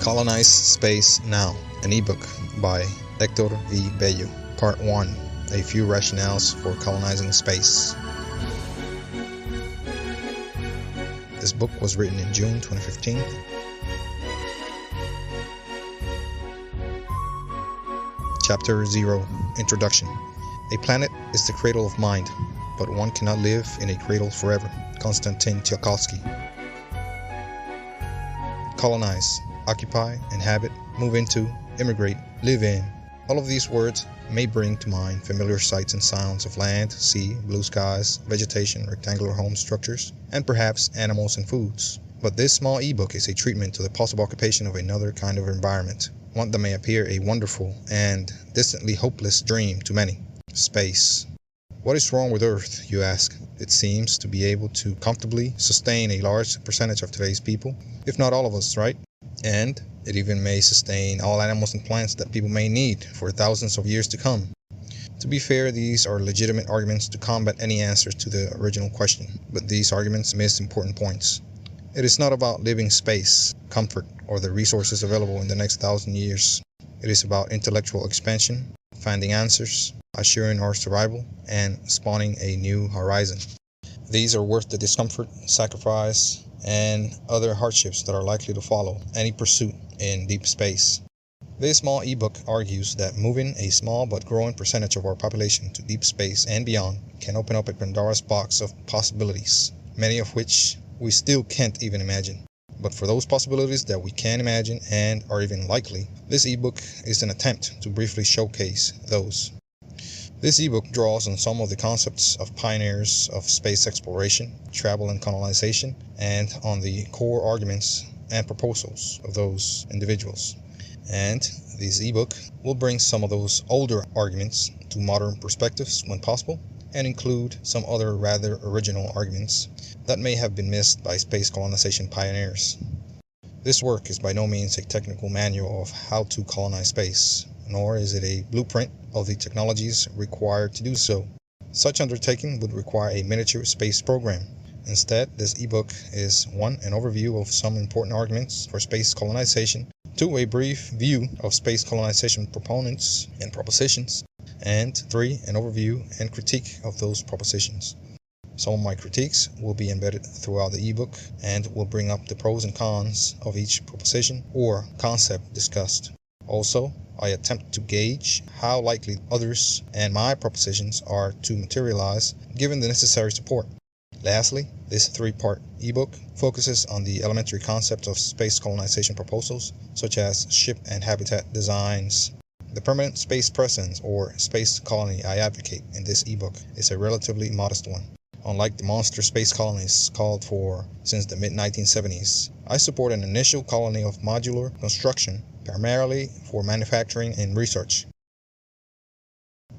Colonize Space Now, an ebook by Hector Vladimir, Part 1, A Few Rationales for Colonizing Space. This book was written in June 2015. Chapter 0, Introduction. A planet is the cradle of mind, but one cannot live in a cradle forever. Konstantin Tsiolkovsky. Colonize, occupy, inhabit, move into, immigrate, live in. All of these words may bring to mind familiar sights and sounds of land, sea, blue skies, vegetation, rectangular home structures, and perhaps animals and foods. But this small ebook is a treatment to the possible occupation of another kind of environment, one that may appear a wonderful and distantly hopeless dream to many. Space. What is wrong with Earth, you ask? It seems to be able to comfortably sustain a large percentage of today's people, if not all of us, right? And it even may sustain all animals and plants that people may need for thousands of years to come. To be fair, these are legitimate arguments to combat any answers to the original question, but these arguments miss important points. It is not about living space, comfort, or the resources available in the next 1,000 years. It is about intellectual expansion, finding answers, assuring our survival, and spawning a new horizon. These are worth the discomfort, sacrifice, and other hardships that are likely to follow any pursuit in deep space. This small ebook argues that moving a small but growing percentage of our population to deep space and beyond can open up a Pandora's box of possibilities, many of which we still can't even imagine. But for those possibilities that we can imagine and are even likely, this ebook is an attempt to briefly showcase those. This ebook draws on some of the concepts of pioneers of space exploration, travel and colonization, and on the core arguments and proposals of those individuals. And this ebook will bring some of those older arguments to modern perspectives when possible, and include some other rather original arguments that may have been missed by space colonization pioneers. This work is by no means a technical manual of how to colonize space, nor is it a blueprint of the technologies required to do so. Such undertaking would require a miniature space program. Instead, this ebook is 1. An overview of some important arguments for space colonization, 2. A brief view of space colonization proponents and propositions, and 3. An overview and critique of those propositions. Some of my critiques will be embedded throughout the ebook and will bring up the pros and cons of each proposition or concept discussed. Also, I attempt to gauge how likely others and my propositions are to materialize given the necessary support. Lastly, this 3-part ebook focuses on the elementary concepts of space colonization proposals, such as ship and habitat designs. The permanent space presence or space colony I advocate in this ebook is a relatively modest one. Unlike the monster space colonies called for since the mid-1970s, I support an initial colony of modular construction, primarily for manufacturing and research.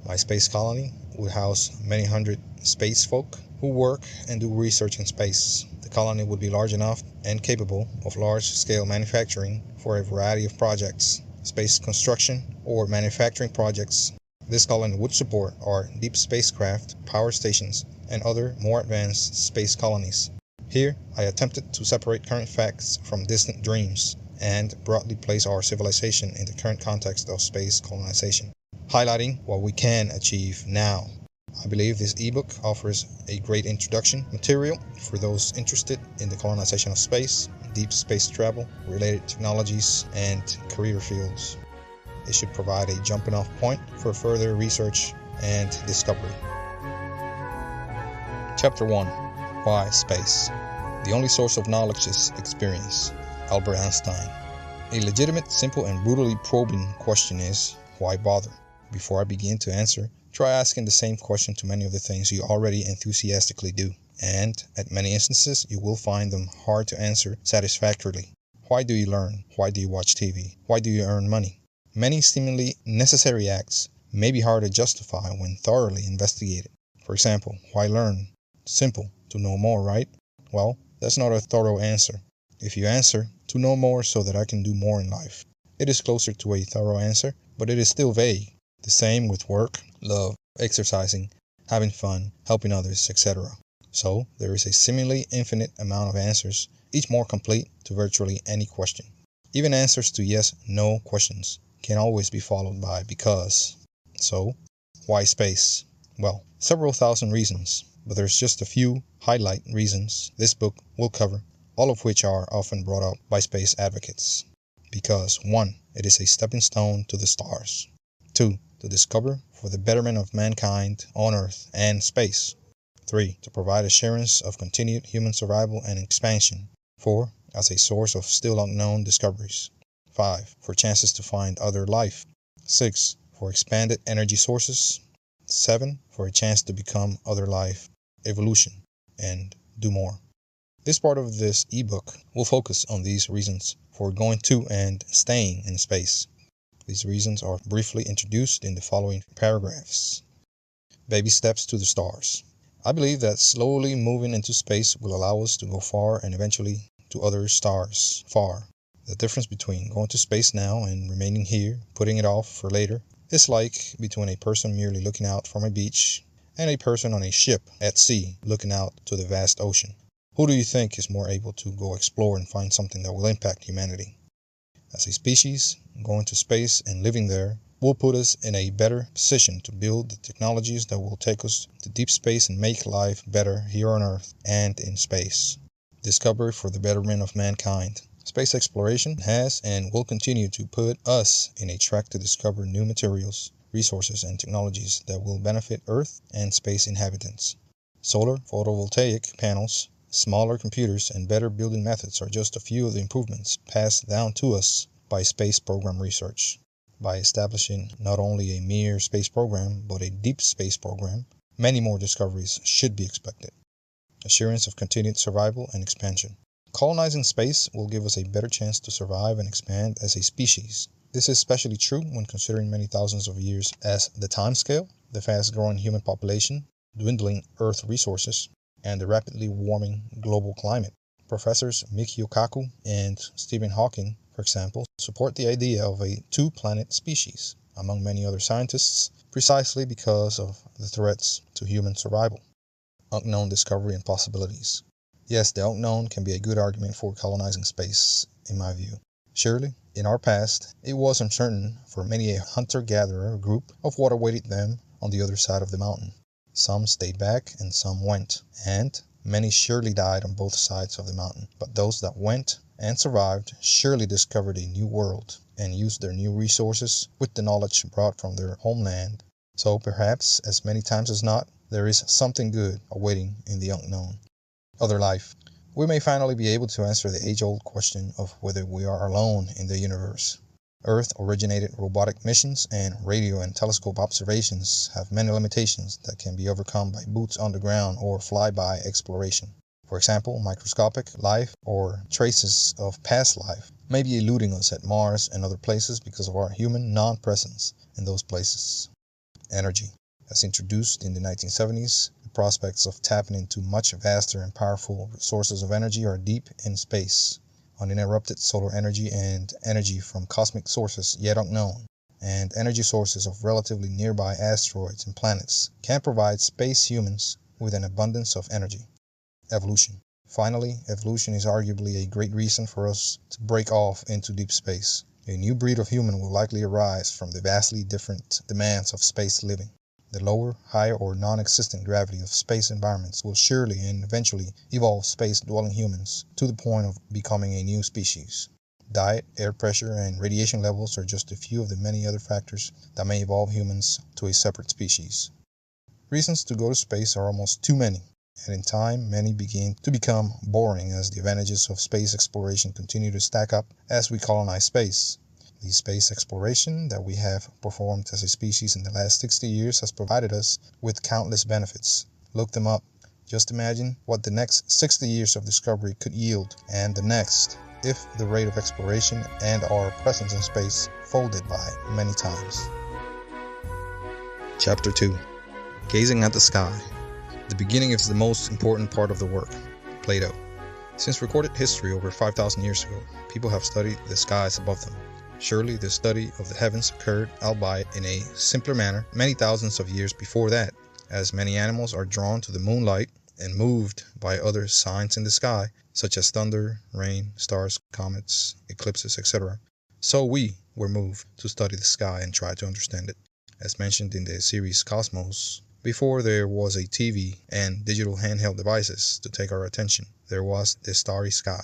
My space colony would house many hundred space folk who work and do research in space. The colony would be large enough and capable of large-scale manufacturing for a variety of projects, space construction or manufacturing projects. This colony would support our deep spacecraft, power stations, and other more advanced space colonies. Here, I attempted to separate current facts from distant dreams and broadly place our civilization in the current context of space colonization, highlighting what we can achieve now. I believe this ebook offers a great introduction material for those interested in the colonization of space, deep space travel, related technologies, and career fields. It should provide a jumping-off point for further research and discovery. Chapter 1. Why Space? The only source of knowledge is experience. Albert Einstein. A legitimate, simple, and brutally probing question is, why bother? Before I begin to answer, try asking the same question to many of the things you already enthusiastically do, and at many instances you will find them hard to answer satisfactorily. Why do you learn? Why do you watch TV? Why do you earn money? Many seemingly necessary acts may be hard to justify when thoroughly investigated. For example, why learn? Simple, to know more, right? Well, that's not a thorough answer. If you answer, to know more so that I can do more in life, it is closer to a thorough answer, but it is still vague. The same with work, love, exercising, having fun, helping others, etc. So, there is a seemingly infinite amount of answers, each more complete to virtually any question. Even answers to yes/no questions can always be followed by because. So, why space? Well, several thousand reasons, but there's just a few highlight reasons this book will cover, all of which are often brought up by space advocates. Because 1. It is a stepping stone to the stars. 2. To discover for the betterment of mankind on Earth and space. 3. To provide assurance of continued human survival and expansion. 4. As a source of still unknown discoveries. 5. For chances to find other life. 6. For expanded energy sources. 7. For a chance to become other life, evolution, and do more. This part of this ebook will focus on these reasons for going to and staying in space. These reasons are briefly introduced in the following paragraphs. Baby steps to the stars. I believe that slowly moving into space will allow us to go far and eventually to other stars far. The difference between going to space now and remaining here, putting it off for later, is like between a person merely looking out from a beach and a person on a ship at sea looking out to the vast ocean. Who do you think is more able to go explore and find something that will impact humanity? As a species, going to space and living there will put us in a better position to build the technologies that will take us to deep space and make life better here on Earth and in space. Discovery for the betterment of mankind. Space exploration has and will continue to put us in a track to discover new materials, resources, and technologies that will benefit Earth and space inhabitants. Solar photovoltaic panels, smaller computers, and better building methods are just a few of the improvements passed down to us by space program research. By establishing not only a mere space program, but a deep space program, many more discoveries should be expected. Assurance of continued survival and expansion. Colonizing space will give us a better chance to survive and expand as a species. This is especially true when considering many thousands of years as the timescale, the fast-growing human population, dwindling Earth resources, and the rapidly warming global climate. Professors Michio Kaku and Stephen Hawking, for example, support the idea of a two-planet species, among many other scientists, precisely because of the threats to human survival. Unknown discovery and possibilities. Yes, the unknown can be a good argument for colonizing space, in my view. Surely, in our past, it was uncertain for many a hunter-gatherer group of what awaited them on the other side of the mountain. Some stayed back and some went, and many surely died on both sides of the mountain. But those that went and survived surely discovered a new world and used their new resources with the knowledge brought from their homeland. So perhaps, as many times as not, there is something good awaiting in the unknown. Other life. We may finally be able to answer the age-old question of whether we are alone in the universe. Earth-originated robotic missions and radio and telescope observations have many limitations that can be overcome by boots on the ground or flyby exploration. For example, microscopic life or traces of past life may be eluding us at Mars and other places because of our human non-presence in those places. Energy. As introduced in the 1970s, the prospects of tapping into much vaster and powerful sources of energy are deep in space. Uninterrupted solar energy and energy from cosmic sources yet unknown, and energy sources of relatively nearby asteroids and planets can provide space humans with an abundance of energy. Evolution. Finally, evolution is arguably a great reason for us to break off into deep space. A new breed of human will likely arise from the vastly different demands of space living. The lower, higher, or non-existent gravity of space environments will surely and eventually evolve space-dwelling humans to the point of becoming a new species. Diet, air pressure, and radiation levels are just a few of the many other factors that may evolve humans to a separate species. Reasons to go to space are almost too many, and in time many begin to become boring as the advantages of space exploration continue to stack up as we colonize space. The space exploration that we have performed as a species in the last 60 years has provided us with countless benefits. Look them up. Just imagine what the next 60 years of discovery could yield, and the next, if the rate of exploration and our presence in space folded by many times. Chapter 2. Gazing at the sky. The beginning is the most important part of the work. Plato. Since recorded history over 5,000 years ago, people have studied the skies above them. Surely the study of the heavens occurred, albeit in a simpler manner, many thousands of years before that. As many animals are drawn to the moonlight, and moved by other signs in the sky, such as thunder, rain, stars, comets, eclipses, etc. So we were moved to study the sky and try to understand it. As mentioned in the series Cosmos, before there was a TV and digital handheld devices to take our attention, there was the starry sky.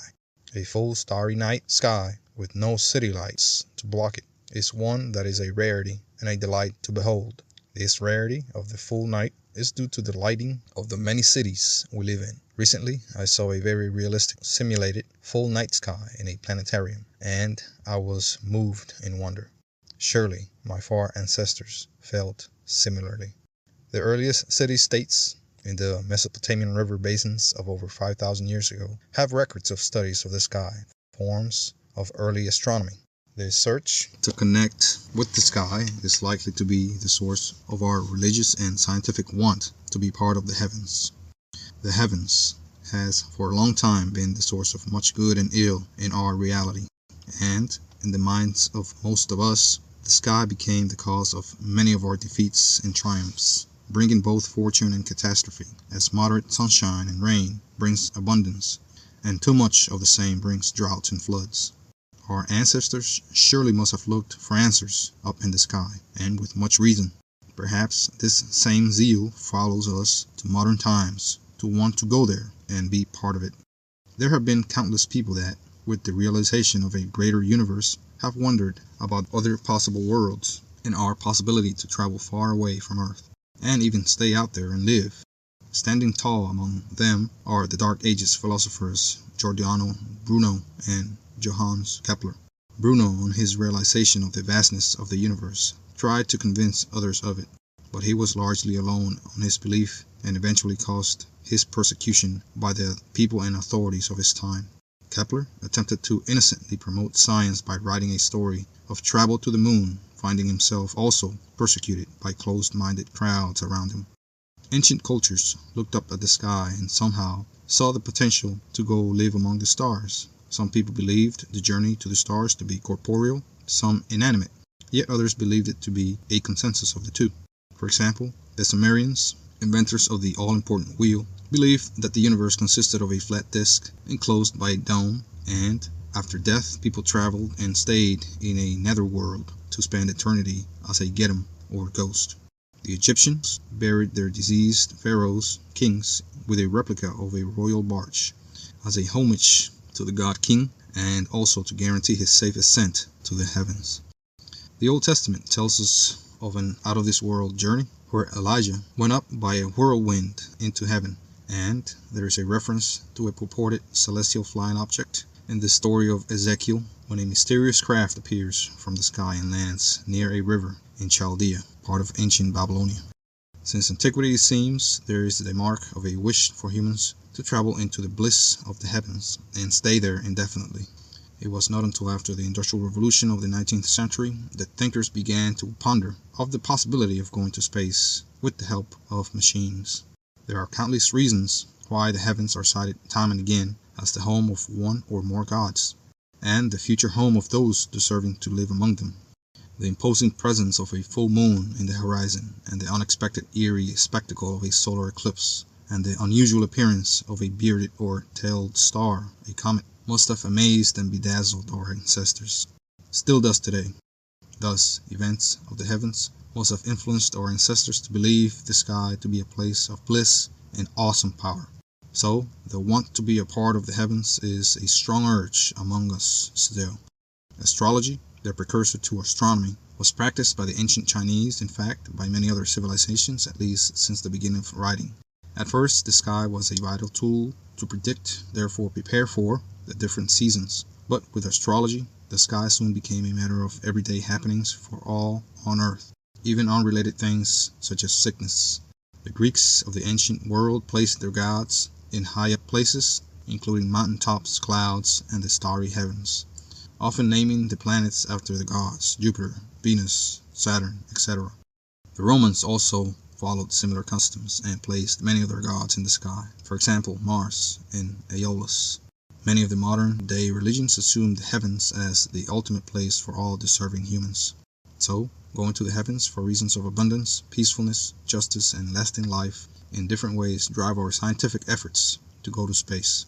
A full starry night sky with no city lights to block it is one that is a rarity and a delight to behold. This rarity of the full night is due to the lighting of the many cities we live in. Recently, I saw a very realistic simulated full night sky in a planetarium, and I was moved in wonder. Surely my far ancestors felt similarly. The earliest city-states in the Mesopotamian river basins of over 5,000 years ago have records of studies of the sky, forms of early astronomy. The search to connect with the sky is likely to be the source of our religious and scientific want to be part of the heavens. The heavens has for a long time been the source of much good and ill in our reality, and in the minds of most of us, the sky became the cause of many of our defeats and triumphs, bringing both fortune and catastrophe, as moderate sunshine and rain brings abundance, and too much of the same brings droughts and floods. Our ancestors surely must have looked for answers up in the sky, and with much reason. Perhaps this same zeal follows us to modern times, to want to go there and be part of it. There have been countless people that, with the realization of a greater universe, have wondered about other possible worlds and our possibility to travel far away from Earth, and even stay out there and live. Standing tall among them are the Dark Ages philosophers Giordano Bruno and Johannes Kepler. Bruno, on his realization of the vastness of the universe, tried to convince others of it, but he was largely alone on his belief and eventually caused his persecution by the people and authorities of his time. Kepler attempted to innocently promote science by writing a story of travel to the moon, finding himself also persecuted by closed-minded crowds around him. Ancient cultures looked up at the sky and somehow saw the potential to go live among the stars. Some people believed the journey to the stars to be corporeal, some inanimate, yet others believed it to be a consensus of the two. For example, the Sumerians, inventors of the all-important wheel, believed that the universe consisted of a flat disk enclosed by a dome, and after death people traveled and stayed in a netherworld to spend eternity as a Gedem or ghost. The Egyptians buried their deceased pharaohs, kings, with a replica of a royal barge as a homage to the god king and also to guarantee his safe ascent to the heavens. The Old Testament tells us of an out-of-this-world journey where Elijah went up by a whirlwind into heaven, and there is a reference to a purported celestial flying object in the story of Ezekiel when a mysterious craft appears from the sky and lands near a river in Chaldea, part of ancient Babylonia. Since antiquity, it seems there is the mark of a wish for humans to travel into the bliss of the heavens and stay there indefinitely. It was not until after the Industrial Revolution of the 19th century that thinkers began to ponder of the possibility of going to space with the help of machines. There are countless reasons why the heavens are cited time and again as the home of one or more gods, and the future home of those deserving to live among them. The imposing presence of a full moon in the horizon, and the unexpected eerie spectacle of a solar eclipse, and the unusual appearance of a bearded or tailed star, a comet, must have amazed and bedazzled our ancestors. Still does today. Thus, events of the heavens must have influenced our ancestors to believe the sky to be a place of bliss and awesome power. So, the want to be a part of the heavens is a strong urge among us still. Astrology, the precursor to astronomy, was practiced by the ancient Chinese, in fact, by many other civilizations, at least since the beginning of writing. At first, the sky was a vital tool to predict, therefore prepare for, the different seasons. But with astrology, the sky soon became a matter of everyday happenings for all on Earth, even unrelated things such as sickness. The Greeks of the ancient world placed their gods in high up places, including mountaintops, clouds, and the starry heavens, often naming the planets after the gods, Jupiter, Venus, Saturn, etc. The Romans also followed similar customs and placed many of their gods in the sky, for example Mars and Aeolus. Many of the modern-day religions assume the heavens as the ultimate place for all deserving humans. So, going to the heavens for reasons of abundance, peacefulness, justice, and lasting life in different ways drive our scientific efforts to go to space.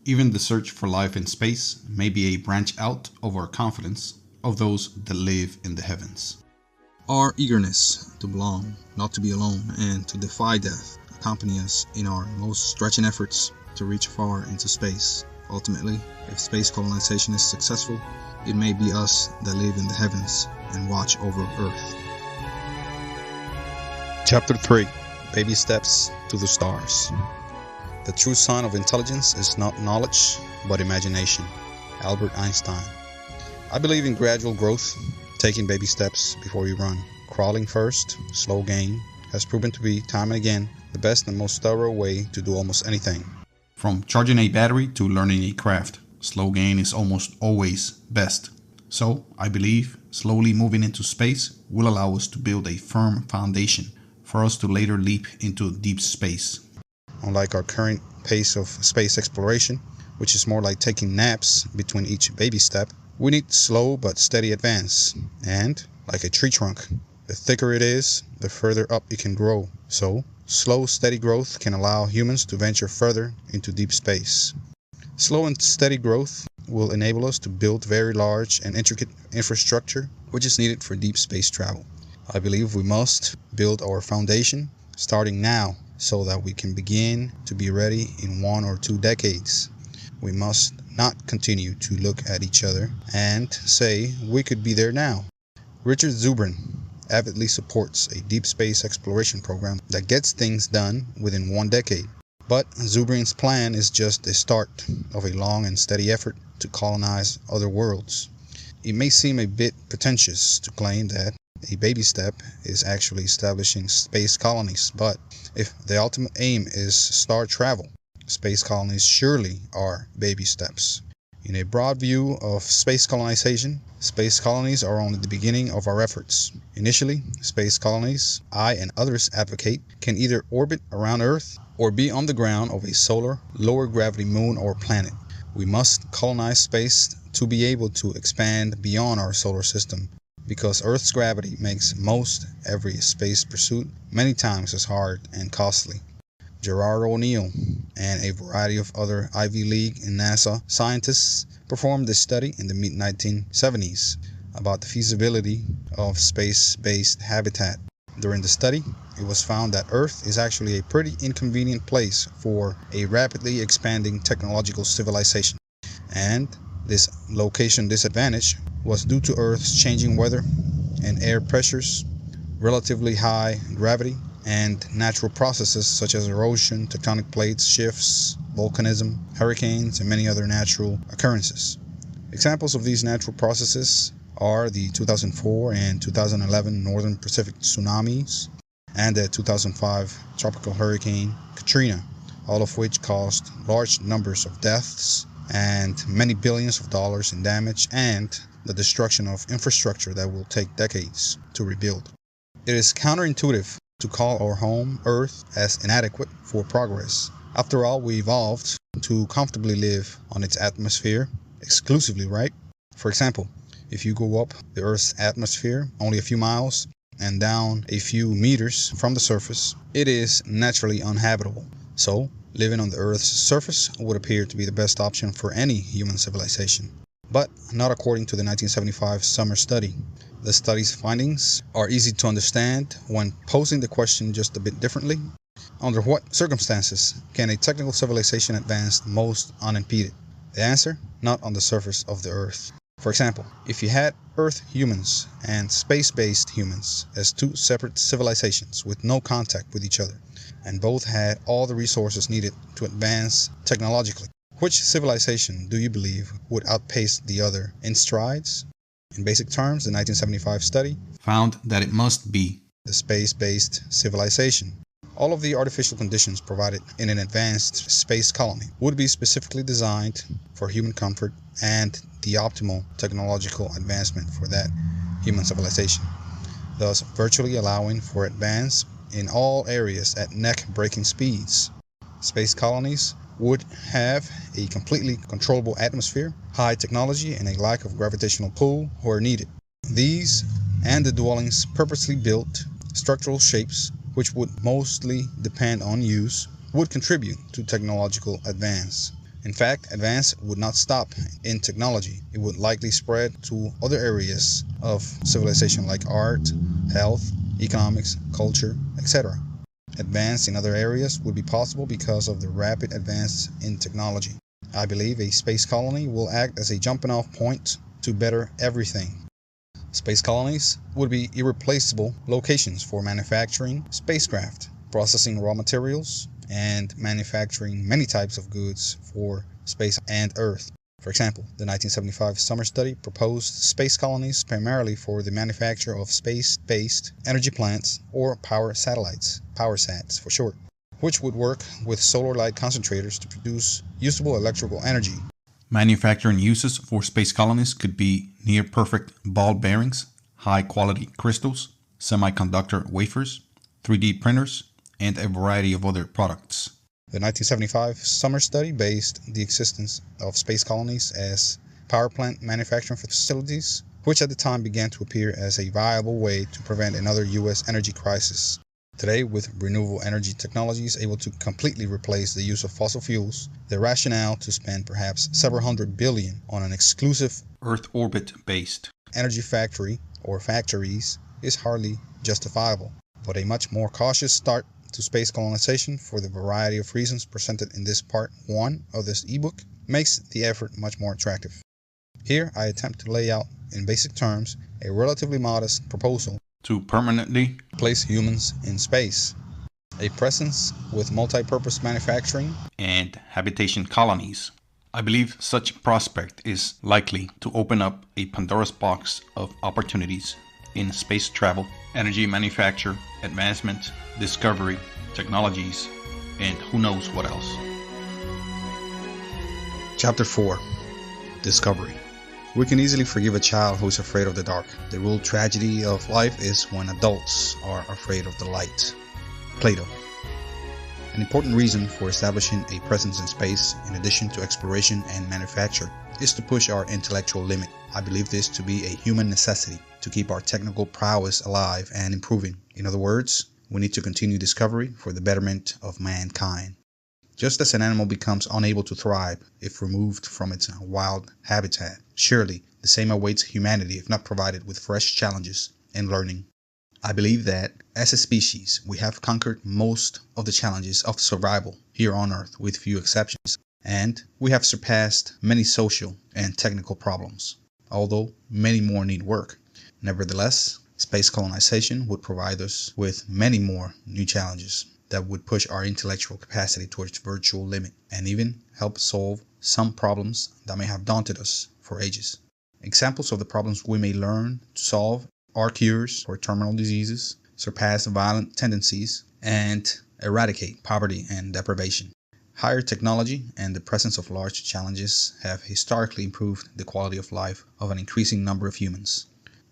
Even the search for life in space may be a branch out of our confidence of those that live in the heavens. Our eagerness to belong, not to be alone, and to defy death accompany us in our most stretching efforts to reach far into space. Ultimately, if space colonization is successful, it may be us that live in the heavens and watch over Earth. Chapter 3: Baby Steps to the Stars. The true sign of intelligence is not knowledge, but imagination. Albert Einstein. I believe in gradual growth, taking baby steps before you run. Crawling first, slow gain, has proven to be, time and again, the best and most thorough way to do almost anything. From charging a battery to learning a craft, slow gain is almost always best. So, I believe slowly moving into space will allow us to build a firm foundation for us to later leap into deep space. Unlike our current pace of space exploration, which is more like taking naps between each baby step, we need slow but steady advance. And, like a tree trunk, the thicker it is, the further up it can grow. So, slow, steady growth can allow humans to venture further into deep space. Slow and steady growth will enable us to build very large and intricate infrastructure, which is needed for deep space travel. I believe we must build our foundation starting now so that we can begin to be ready in 1 or 2 decades. We must not continue to look at each other and say we could be there now. Richard Zubrin avidly supports a deep space exploration program that gets things done within 1 decade. But Zubrin's plan is just the start of a long and steady effort to colonize other worlds. It may seem a bit pretentious to claim that a baby step is actually establishing space colonies, but if the ultimate aim is star travel, space colonies surely are baby steps. In a broad view of space colonization, space colonies are only the beginning of our efforts. Initially, space colonies, I and others advocate, can either orbit around Earth or be on the ground of a solar, lower gravity moon or planet. We must colonize space to be able to expand beyond our solar system, because Earth's gravity makes most every space pursuit many times as hard and costly. Gerard O'Neill and a variety of other Ivy League and NASA scientists performed a study in the mid-1970s about the feasibility of space-based habitat. During the study, it was found that Earth is actually a pretty inconvenient place for a rapidly expanding technological civilization. And this location disadvantage was due to Earth's changing weather and air pressures, relatively high gravity, and natural processes such as erosion, tectonic plates shifts, volcanism, hurricanes, and many other natural occurrences. Examples of these natural processes are the 2004 and 2011 Northern Pacific tsunamis and the 2005 tropical hurricane Katrina, all of which caused large numbers of deaths and many billions of dollars in damage and the destruction of infrastructure that will take decades to rebuild. It is counterintuitive to call our home, Earth, as inadequate for progress. After all, we evolved to comfortably live on its atmosphere exclusively, right? For example, if you go up the Earth's atmosphere only a few miles and down a few meters from the surface, it is naturally uninhabitable. So, living on the Earth's surface would appear to be the best option for any human civilization. But not according to the 1975 summer study. The study's findings are easy to understand when posing the question just a bit differently. Under what circumstances can a technical civilization advance most unimpeded? The answer? Not on the surface of the Earth. For example, if you had Earth humans and space-based humans as 2 separate civilizations with no contact with each other, and both had all the resources needed to advance technologically, which civilization do you believe would outpace the other in strides? In basic terms, the 1975 study found that it must be the space-based civilization. All of the artificial conditions provided in an advanced space colony would be specifically designed for human comfort and the optimal technological advancement for that human civilization, thus virtually allowing for advance in all areas at neck-breaking speeds. Space colonies would have a completely controllable atmosphere, high technology, and a lack of gravitational pull where needed. These and the dwellings purposely built structural shapes which would mostly depend on use, would contribute to technological advance. In fact, advance would not stop in technology. It would likely spread to other areas of civilization like art, health, economics, culture, etc. Advance in other areas would be possible because of the rapid advance in technology. I believe a space colony will act as a jumping-off point to better everything. Space colonies would be irreplaceable locations for manufacturing spacecraft, processing raw materials, and manufacturing many types of goods for space and Earth. For example, the 1975 summer study proposed space colonies primarily for the manufacture of space-based energy plants or power satellites, PowerSats for short, which would work with solar light concentrators to produce usable electrical energy. Manufacturing uses for space colonies could be near-perfect ball bearings, high-quality crystals, semiconductor wafers, 3D printers, and a variety of other products. The 1975 summer study based the existence of space colonies as power plant manufacturing facilities, which at the time began to appear as a viable way to prevent another U.S. energy crisis. Today, with renewable energy technologies able to completely replace the use of fossil fuels, the rationale to spend perhaps several $100 billion on an exclusive Earth orbit-based energy factory or factories is hardly justifiable. But a much more cautious start to space colonization, for the variety of reasons presented in this part 1 of this ebook, makes the effort much more attractive. Here I attempt to lay out in basic terms a relatively modest proposal to permanently place humans in space, a presence with multi-purpose manufacturing and habitation colonies. I believe such prospect is likely to open up a Pandora's box of opportunities in space travel, energy manufacture, advancement, discovery, technologies, and who knows what else. Chapter 4. Discovery. We can easily forgive a child who is afraid of the dark. The real tragedy of life is when adults are afraid of the light. Plato. An important reason for establishing a presence in space, in addition to exploration and manufacture, is to push our intellectual limit. I believe this to be a human necessity to keep our technical prowess alive and improving. In other words, we need to continue discovery for the betterment of mankind. Just as an animal becomes unable to thrive if removed from its wild habitat, surely the same awaits humanity if not provided with fresh challenges and learning. I believe that, as a species, we have conquered most of the challenges of survival here on Earth with few exceptions, and we have surpassed many social and technical problems, although many more need work. Nevertheless, space colonization would provide us with many more new challenges that would push our intellectual capacity towards virtual limit and even help solve some problems that may have daunted us for ages. Examples of the problems we may learn to solve are cures for terminal diseases, surpass violent tendencies, and eradicate poverty and deprivation. Higher technology and the presence of large challenges have historically improved the quality of life of an increasing number of humans.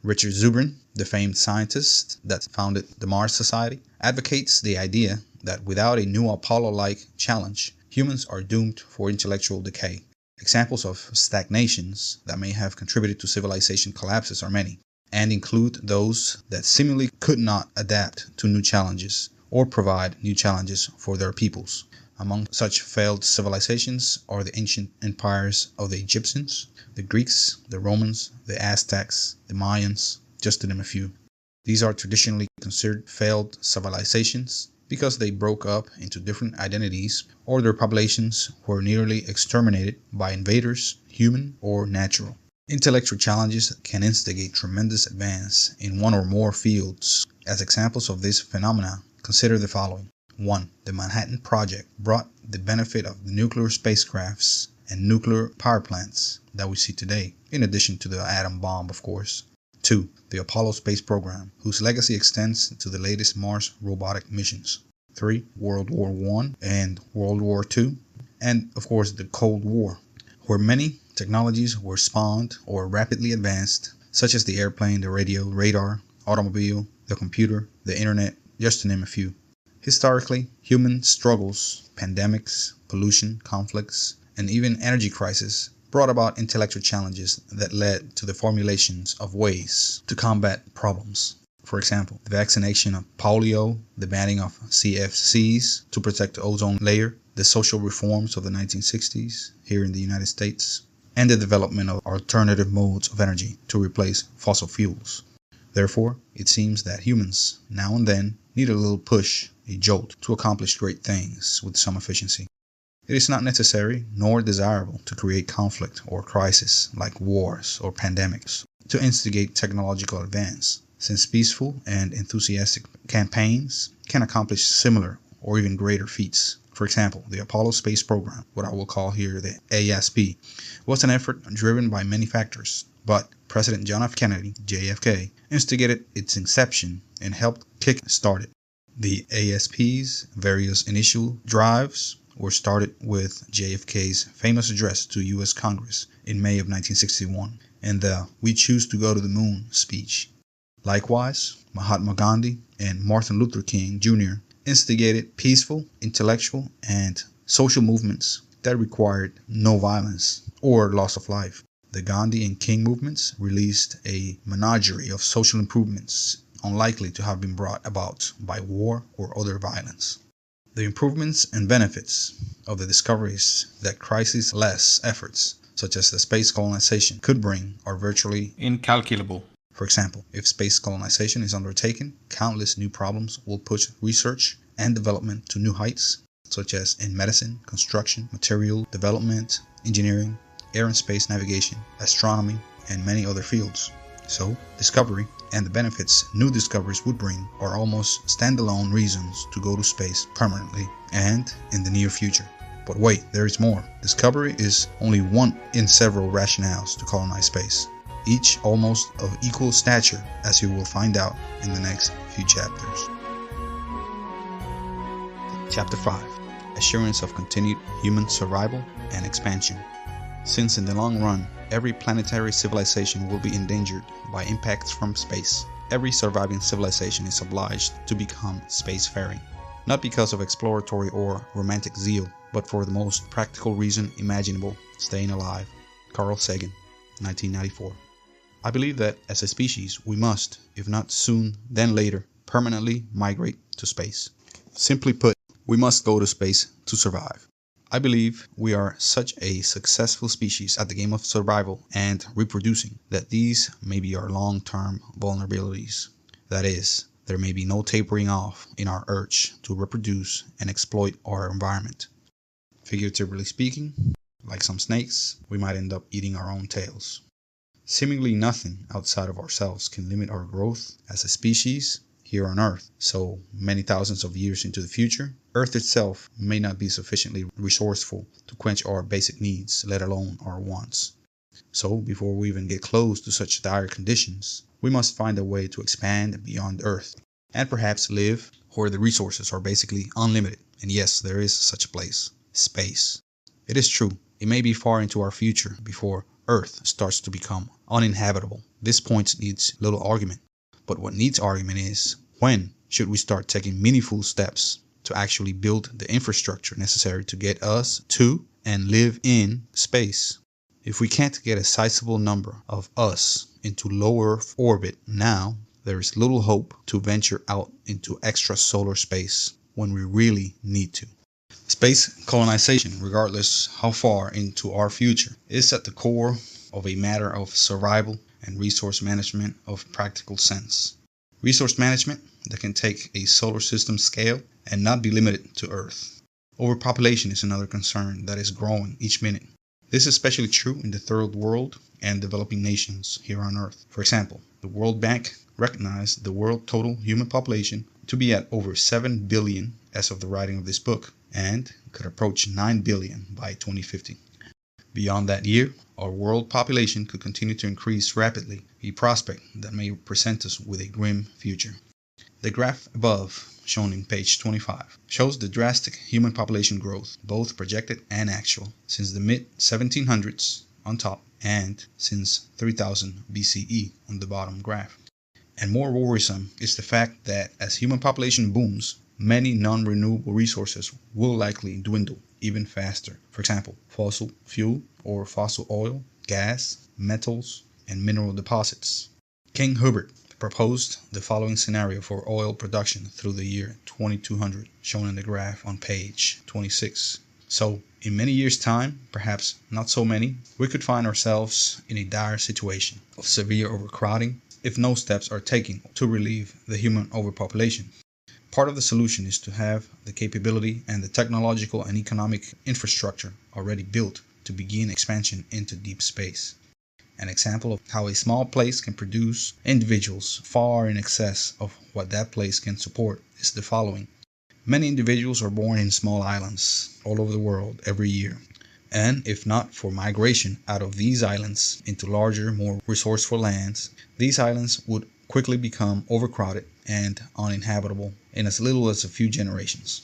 Richard Zubrin, the famed scientist that founded the Mars Society, advocates the idea that without a new Apollo-like challenge, humans are doomed for intellectual decay. Examples of stagnations that may have contributed to civilization collapses are many, and include those that seemingly could not adapt to new challenges or provide new challenges for their peoples. Among such failed civilizations are the ancient empires of the Egyptians, the Greeks, the Romans, the Aztecs, the Mayans, just to name a few. These are traditionally considered failed civilizations because they broke up into different identities or their populations were nearly exterminated by invaders, human or natural. Intellectual challenges can instigate tremendous advance in one or more fields. As examples of this phenomena, consider the following. 1. The Manhattan Project brought the benefit of the nuclear spacecrafts and nuclear power plants that we see today, in addition to the atom bomb, of course. 2. The Apollo space program, whose legacy extends to the latest Mars robotic missions. 3. World War I and World War II. And, of course, the Cold War, where many technologies were spawned or rapidly advanced, such as the airplane, the radio, radar, automobile, the computer, the internet, just to name a few. Historically, human struggles, pandemics, pollution, conflicts, and even energy crises brought about intellectual challenges that led to the formulations of ways to combat problems. For example, the vaccination of polio, the banning of CFCs to protect the ozone layer, the social reforms of the 1960s here in the United States, and the development of alternative modes of energy to replace fossil fuels. Therefore, it seems that humans, now and then, need a little push, a jolt, to accomplish great things with some efficiency. It is not necessary nor desirable to create conflict or crisis like wars or pandemics to instigate technological advance, since peaceful and enthusiastic campaigns can accomplish similar or even greater feats. For example, the Apollo space program, what I will call here the ASP, was an effort driven by many factors, but President John F. Kennedy, JFK, instigated its inception and helped kick-start it. The ASP's various initial drives were started with JFK's famous address to U.S. Congress in May of 1961 and the "We Choose to Go to the Moon" speech. Likewise, Mahatma Gandhi and Martin Luther King Jr. instigated peaceful, intellectual, and social movements that required no violence or loss of life. The Gandhi and King movements released a menagerie of social improvements unlikely to have been brought about by war or other violence. The improvements and benefits of the discoveries that crisis-less efforts, such as the space colonization, could bring are virtually incalculable. For example, if space colonization is undertaken, countless new problems will push research and development to new heights, such as in medicine, construction, material development, engineering, air and space navigation, astronomy, and many other fields. So, discovery and the benefits new discoveries would bring are almost standalone reasons to go to space permanently and in the near future. But wait, there is more. Discovery is only one in several rationales to colonize space, each almost of equal stature, as you will find out in the next few chapters. Chapter 5. Assurance of continued human survival and expansion. Since in the long run, every planetary civilization will be endangered by impacts from space, every surviving civilization is obliged to become spacefaring. Not because of exploratory or romantic zeal, but for the most practical reason imaginable, staying alive. Carl Sagan, 1994. I believe that as a species, we must, if not soon, then later, permanently migrate to space. Simply put, we must go to space to survive. I believe we are such a successful species at the game of survival and reproducing that these may be our long-term vulnerabilities. That is, there may be no tapering off in our urge to reproduce and exploit our environment. Figuratively speaking, like some snakes, we might end up eating our own tails. Seemingly nothing outside of ourselves can limit our growth as a species here on Earth. So many thousands of years into the future, Earth itself may not be sufficiently resourceful to quench our basic needs, let alone our wants. So before we even get close to such dire conditions, we must find a way to expand beyond Earth and perhaps live where the resources are basically unlimited. And yes, there is such a place, space. It is true, it may be far into our future before Earth starts to become uninhabitable. This point needs little argument. But what needs argument is, when should we start taking meaningful steps to actually build the infrastructure necessary to get us to and live in space? If we can't get a sizable number of us into low Earth orbit now, there is little hope to venture out into extrasolar space when we really need to. Space colonization, regardless how far into our future, is at the core of a matter of survival and resource management of practical sense. Resource management that can take a solar system scale and not be limited to Earth. Overpopulation is another concern that is growing each minute. This is especially true in the third world and developing nations here on Earth. For example, the World Bank recognized the world total human population to be at over 7 billion as of the writing of this book and could approach 9 billion by 2050. Beyond that year, our world population could continue to increase rapidly, a prospect that may present us with a grim future. The graph above, shown in page 25, shows the drastic human population growth, both projected and actual, since the mid-1700s on top and since 3000 BCE on the bottom graph. And more worrisome is the fact that as human population booms, many non-renewable resources will likely dwindle even faster. For example, fossil fuel or fossil oil, gas, metals, and mineral deposits. King Herbert, the proposed the following scenario for oil production through the year 2200, shown in the graph on page 26. So, in many years' time, perhaps not so many, we could find ourselves in a dire situation of severe overcrowding if no steps are taken to relieve the human overpopulation. Part of the solution is to have the capability and the technological and economic infrastructure already built to begin expansion into deep space. An example of how a small place can produce individuals far in excess of what that place can support is the following. Many individuals are born in small islands all over the world every year. And if not for migration out of these islands into larger, more resourceful lands, these islands would quickly become overcrowded and uninhabitable in as little as a few generations.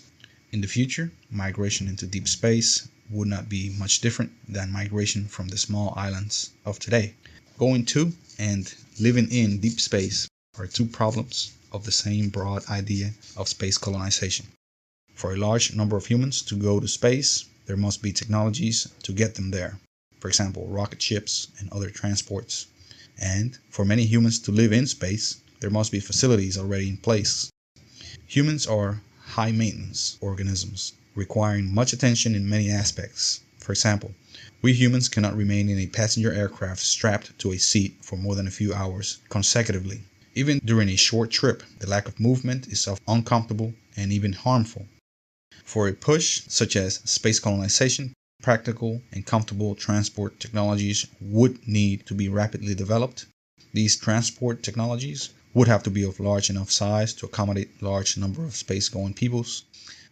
In the future, migration into deep space would not be much different than migration from the small islands of today. Going to and living in deep space are two problems of the same broad idea of space colonization. For a large number of humans to go to space, there must be technologies to get them there. For example, rocket ships and other transports. And for many humans to live in space, there must be facilities already in place. Humans are high-maintenance organisms, requiring much attention in many aspects. For example, we humans cannot remain in a passenger aircraft strapped to a seat for more than a few hours consecutively. Even during a short trip, the lack of movement is uncomfortable and even harmful. For a push such as space colonization, practical and comfortable transport technologies would need to be rapidly developed. These transport technologies would have to be of large enough size to accommodate large number of space-going peoples,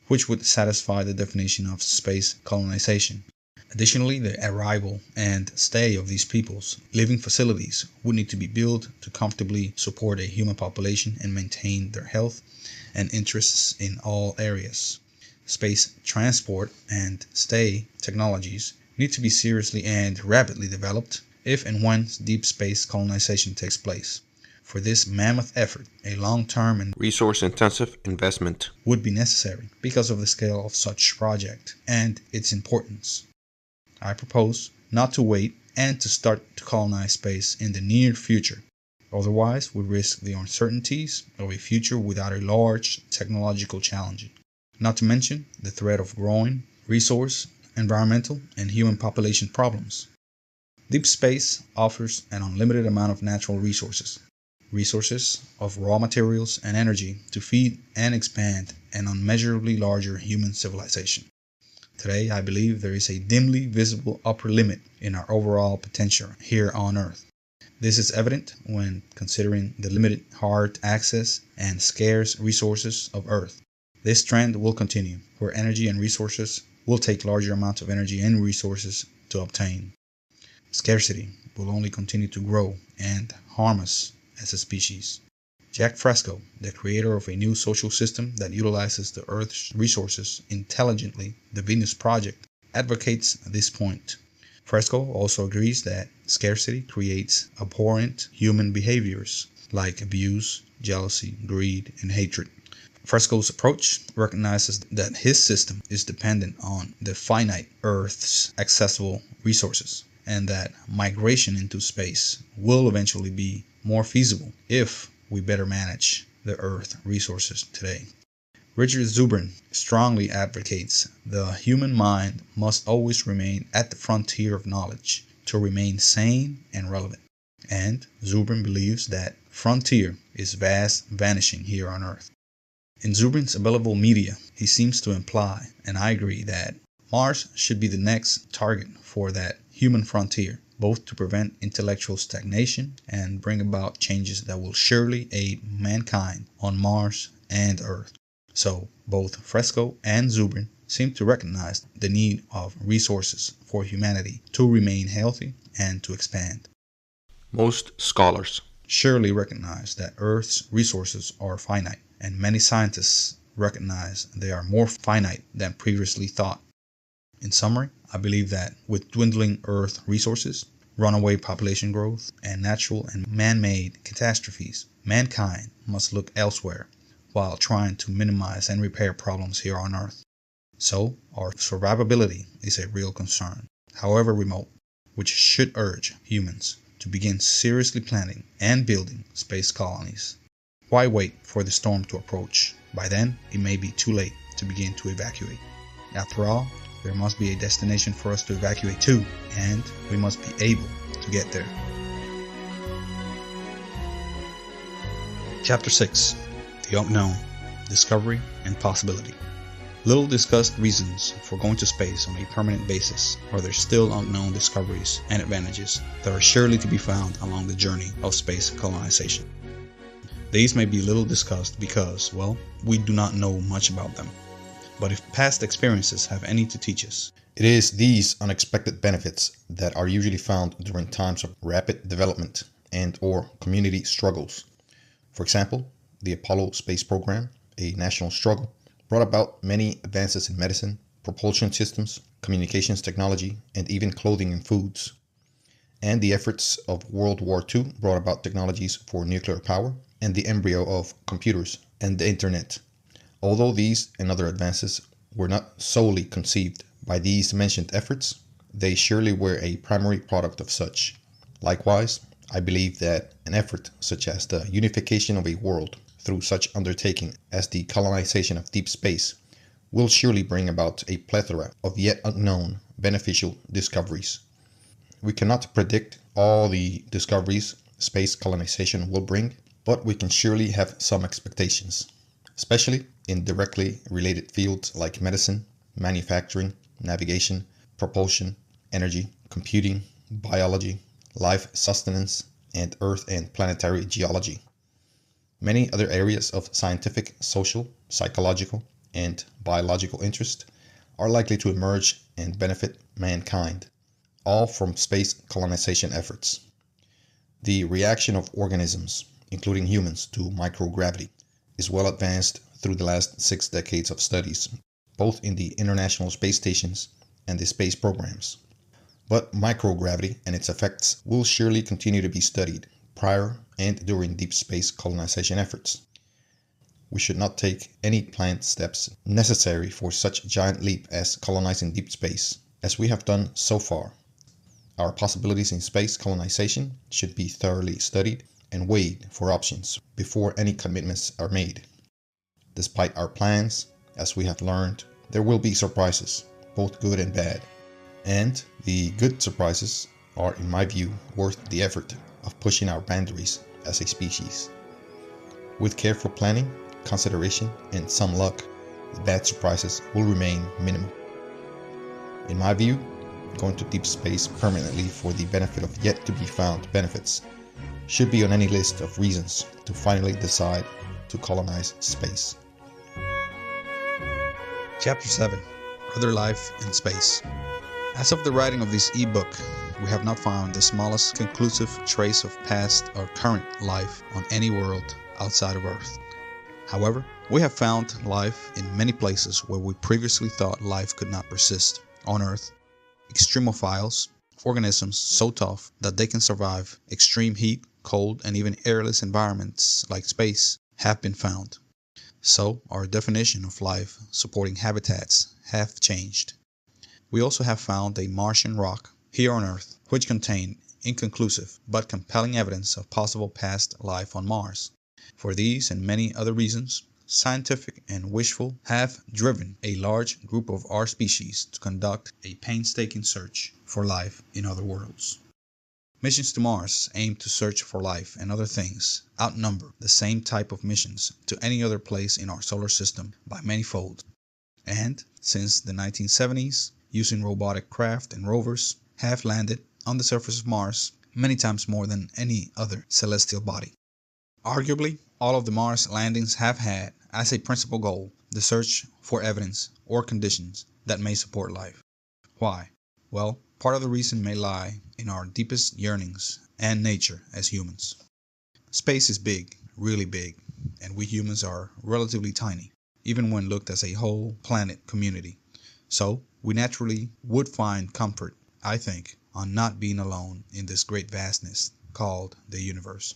which would satisfy the definition of space colonization. Additionally, the arrival and stay of these peoples' living facilities would need to be built to comfortably support a human population and maintain their health and interests in all areas. Space transport and stay technologies need to be seriously and rapidly developed if and when deep space colonization takes place. For this mammoth effort, a long-term and resource-intensive investment would be necessary because of the scale of such project and its importance. I propose not to wait and to start to colonize space in the near future. Otherwise, we risk the uncertainties of a future without a large technological challenge. Not to mention the threat of growing resource, environmental, and human population problems. Deep space offers an unlimited amount of natural resources of raw materials and energy to feed and expand an unmeasurably larger human civilization. Today, I believe there is a dimly visible upper limit in our overall potential here on Earth. This is evident when considering the limited hard access and scarce resources of Earth. This trend will continue, where energy and resources will take larger amounts of energy and resources to obtain. Scarcity will only continue to grow and harm us as a species. Jack Fresco, the creator of a new social system that utilizes the Earth's resources intelligently, the Venus Project, advocates this point. Fresco also agrees that scarcity creates abhorrent human behaviors like abuse, jealousy, greed, and hatred. Fresco's approach recognizes that his system is dependent on the finite Earth's accessible resources, and that migration into space will eventually be more feasible if we better manage the Earth resources today. Richard Zubrin strongly advocates the human mind must always remain at the frontier of knowledge to remain sane and relevant. And Zubrin believes that frontier is vast vanishing here on Earth. In Zubrin's available media, he seems to imply, and I agree, that Mars should be the next target for that human frontier, both to prevent intellectual stagnation and bring about changes that will surely aid mankind on Mars and Earth. So, both Fresco and Zubrin seem to recognize the need of resources for humanity to remain healthy and to expand. Most scholars surely recognize that Earth's resources are finite, and many scientists recognize they are more finite than previously thought. In summary, I believe that with dwindling Earth resources, runaway population growth, and natural and man-made catastrophes, mankind must look elsewhere while trying to minimize and repair problems here on Earth. So, our survivability is a real concern, however remote, which should urge humans to begin seriously planning and building space colonies. Why wait for the storm to approach? By then, it may be too late to begin to evacuate. After all, there must be a destination for us to evacuate to, and we must be able to get there. Chapter 6. The Unknown, Discovery and Possibility. Little discussed reasons for going to space on a permanent basis are there still unknown discoveries and advantages that are surely to be found along the journey of space colonization. These may be little discussed because, well, we do not know much about them. But if past experiences have any to teach us, it is these unexpected benefits that are usually found during times of rapid development and or community struggles. For example, the Apollo space program, a national struggle, brought about many advances in medicine, propulsion systems, communications technology, and even clothing and foods. And the efforts of World War II brought about technologies for nuclear power and the embryo of computers and the internet. Although these and other advances were not solely conceived by these mentioned efforts, they surely were a primary product of such. Likewise, I believe that an effort such as the unification of a world through such undertaking as the colonization of deep space will surely bring about a plethora of yet unknown beneficial discoveries. We cannot predict all the discoveries space colonization will bring, but we can surely have some expectations, especially in directly related fields like medicine, manufacturing, navigation, propulsion, energy, computing, biology, life sustenance, and earth and planetary geology. Many other areas of scientific, social, psychological, and biological interest are likely to emerge and benefit mankind, all from space colonization efforts. The reaction of organisms, including humans, to microgravity is well advanced through the last 6 decades of studies, both in the International Space Stations and the space programs. But microgravity and its effects will surely continue to be studied prior and during deep space colonization efforts. We should not take any planned steps necessary for such a giant leap as colonizing deep space, as we have done so far. Our possibilities in space colonization should be thoroughly studied and weighed for options before any commitments are made. Despite our plans, as we have learned, there will be surprises, both good and bad. And the good surprises are, in my view, worth the effort of pushing our boundaries as a species. With careful planning, consideration, and some luck, the bad surprises will remain minimal. In my view, going to deep space permanently for the benefit of yet to be found benefits should be on any list of reasons to finally decide to colonize space. Chapter 7. Other Life in Space. As of the writing of this ebook, we have not found the smallest conclusive trace of past or current life on any world outside of Earth. However, we have found life in many places where we previously thought life could not persist. On Earth, extremophiles, organisms so tough that they can survive extreme heat, cold, and even airless environments like space, have been found. So, our definition of life supporting habitats have changed. We also have found a Martian rock here on Earth, which contained inconclusive but compelling evidence of possible past life on Mars. For these and many other reasons, scientific and wishful, have driven a large group of our species to conduct a painstaking search for life in other worlds. Missions to Mars aim to search for life and other things outnumber the same type of missions to any other place in our solar system by manyfold. And since the 1970s, using robotic craft and rovers have landed on the surface of Mars many times more than any other celestial body. Arguably, all of the Mars landings have had as a principal goal the search for evidence or conditions that may support life. Why? Well, part of the reason may lie in our deepest yearnings and nature as humans. Space is big, really big, and we humans are relatively tiny, even when looked as a whole planet community. So, we naturally would find comfort, I think, on not being alone in this great vastness called the universe.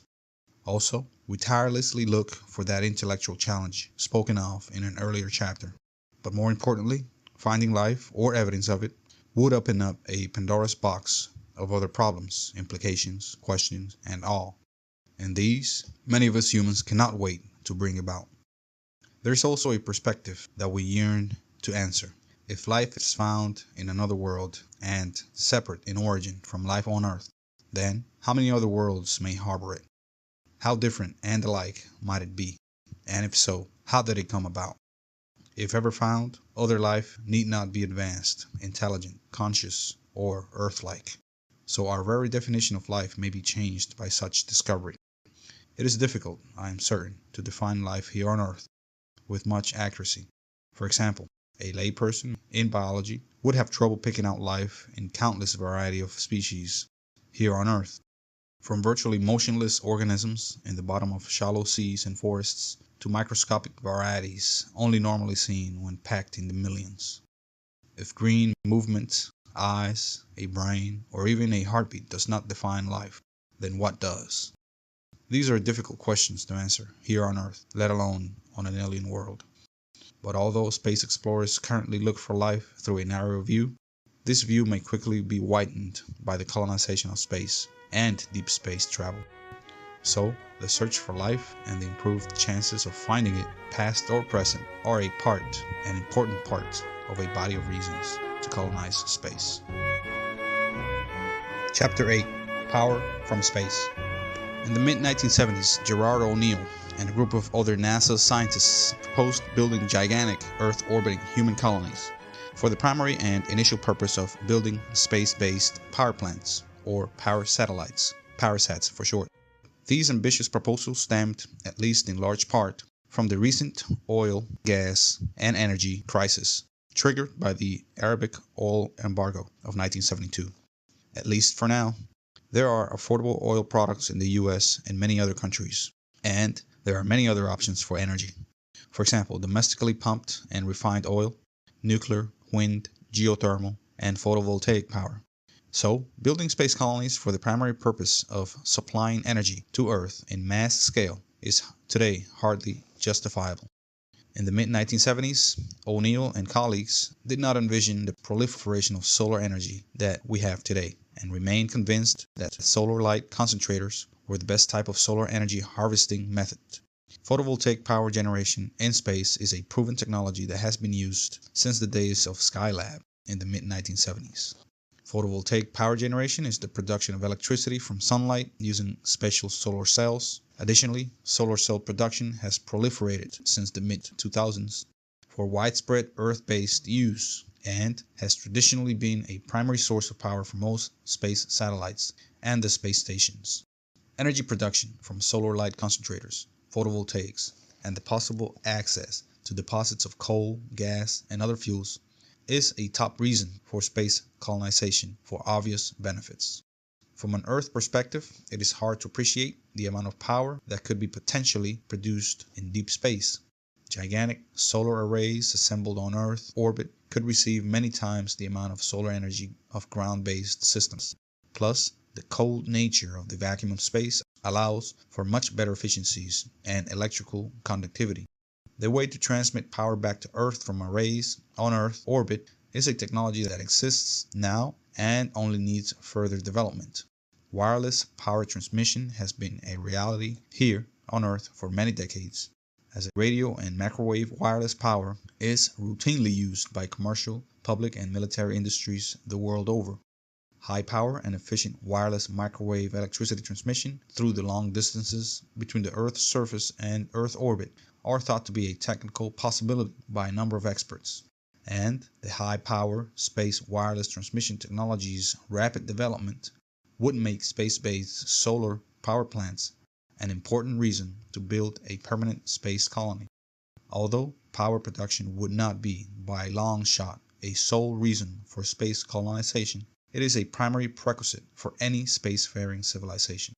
Also, we tirelessly look for that intellectual challenge spoken of in an earlier chapter. But more importantly, finding life or evidence of it would open up a Pandora's box of other problems, implications, questions, and all. And these, many of us humans cannot wait to bring about. There's also a perspective that we yearn to answer. If life is found in another world and separate in origin from life on Earth, then how many other worlds may harbor it? How different and alike might it be? And if so, how did it come about? If ever found, other life need not be advanced, intelligent, conscious, or Earth-like. So our very definition of life may be changed by such discovery. It is difficult, I am certain, to define life here on Earth with much accuracy. For example, a layperson in biology would have trouble picking out life in countless variety of species here on Earth, from virtually motionless organisms in the bottom of shallow seas and forests to microscopic varieties only normally seen when packed in the millions. If green movement, eyes, a brain, or even a heartbeat does not define life, then what does? These are difficult questions to answer here on Earth, let alone on an alien world. But although space explorers currently look for life through a narrow view, this view may quickly be widened by the colonization of space and deep space travel. So, the search for life and the improved chances of finding it, past or present, are an important part of a body of reasons to colonize space. Chapter 8: Power from Space. In the mid-1970s, Gerard O'Neill and a group of other NASA scientists proposed building gigantic Earth-orbiting human colonies for the primary and initial purpose of building space-based power plants, or power satellites, PowerSats for short. These ambitious proposals stemmed, at least in large part, from the recent oil, gas, and energy crisis triggered by the Arabic oil embargo of 1972. At least for now, there are affordable oil products in the US and many other countries, and there are many other options for energy. For example, domestically pumped and refined oil, nuclear, wind, geothermal, and photovoltaic power. So, building space colonies for the primary purpose of supplying energy to Earth in mass scale is today hardly justifiable. In the mid-1970s, O'Neill and colleagues did not envision the proliferation of solar energy that we have today, and remained convinced that solar light concentrators were the best type of solar energy harvesting method. Photovoltaic power generation in space is a proven technology that has been used since the days of Skylab in the mid-1970s. Photovoltaic power generation is the production of electricity from sunlight using special solar cells. Additionally, solar cell production has proliferated since the mid-2000s for widespread Earth-based use and has traditionally been a primary source of power for most space satellites and the space stations. Energy production from solar light concentrators, photovoltaics, and the possible access to deposits of coal, gas, and other fuels is a top reason for space colonization for obvious benefits. From an Earth perspective, it is hard to appreciate the amount of power that could be potentially produced in deep space. Gigantic solar arrays assembled on Earth orbit could receive many times the amount of solar energy of ground-based systems. Plus, the cold nature of the vacuum of space allows for much better efficiencies and electrical conductivity. The way to transmit power back to Earth from arrays on Earth orbit is a technology that exists now and only needs further development. Wireless power transmission has been a reality here on Earth for many decades, as radio and microwave wireless power is routinely used by commercial, public, and military industries the world over. High power and efficient wireless microwave electricity transmission through the long distances between the Earth's surface and Earth orbit are thought to be a technical possibility by a number of experts. And the high-power space wireless transmission technology's rapid development would make space-based solar power plants an important reason to build a permanent space colony. Although power production would not be, by a long shot, a sole reason for space colonization, it is a primary prerequisite for any spacefaring civilization.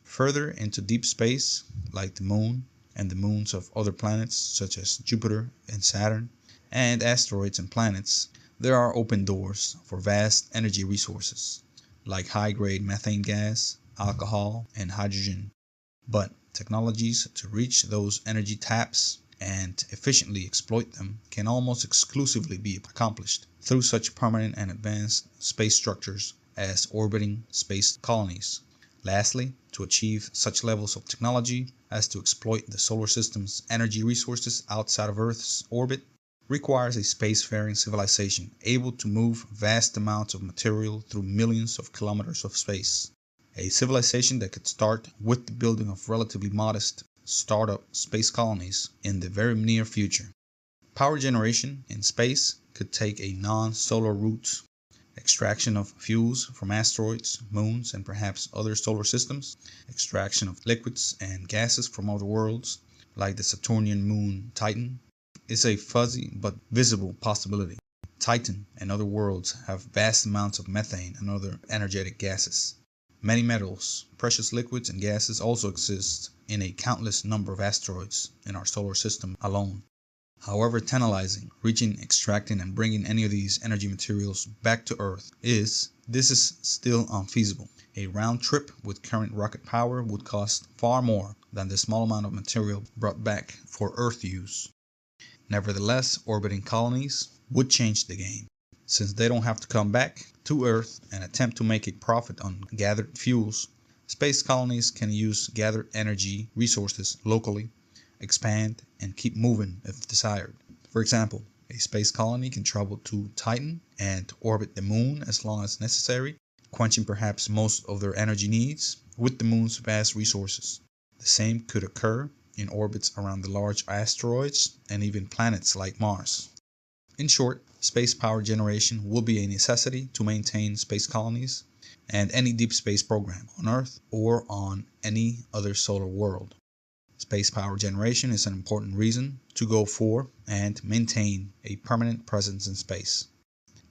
Further into deep space, like the moon and the moons of other planets such as Jupiter and Saturn, and asteroids and planets, there are open doors for vast energy resources, like high-grade methane gas, alcohol, and hydrogen. But technologies to reach those energy taps and efficiently exploit them can almost exclusively be accomplished through such permanent and advanced space structures as orbiting space colonies. Lastly, to achieve such levels of technology as to exploit the solar system's energy resources outside of Earth's orbit requires a spacefaring civilization able to move vast amounts of material through millions of kilometers of space. A civilization that could start with the building of relatively modest startup space colonies in the very near future. Power generation in space could take a non-solar route. Extraction of fuels from asteroids, moons, and perhaps other solar systems. Extraction of liquids and gases from other worlds, like the Saturnian moon Titan, is a fuzzy but visible possibility. Titan and other worlds have vast amounts of methane and other energetic gases. Many metals, precious liquids, and gases also exist in a countless number of asteroids in our solar system alone. However tantalizing reaching, extracting, and bringing any of these energy materials back to Earth this is still unfeasible. A round trip with current rocket power would cost far more than the small amount of material brought back for Earth use. Nevertheless, orbiting colonies would change the game, since they don't have to come back to Earth and attempt to make a profit on gathered fuels. Space colonies can use gathered energy resources locally, expand, and keep moving if desired. For example, a space colony can travel to Titan and orbit the moon as long as necessary, quenching perhaps most of their energy needs with the moon's vast resources. The same could occur in orbits around the large asteroids and even planets like Mars. In short, space power generation will be a necessity to maintain space colonies and any deep space program on Earth or on any other solar world. Space power generation is an important reason to go for and maintain a permanent presence in space,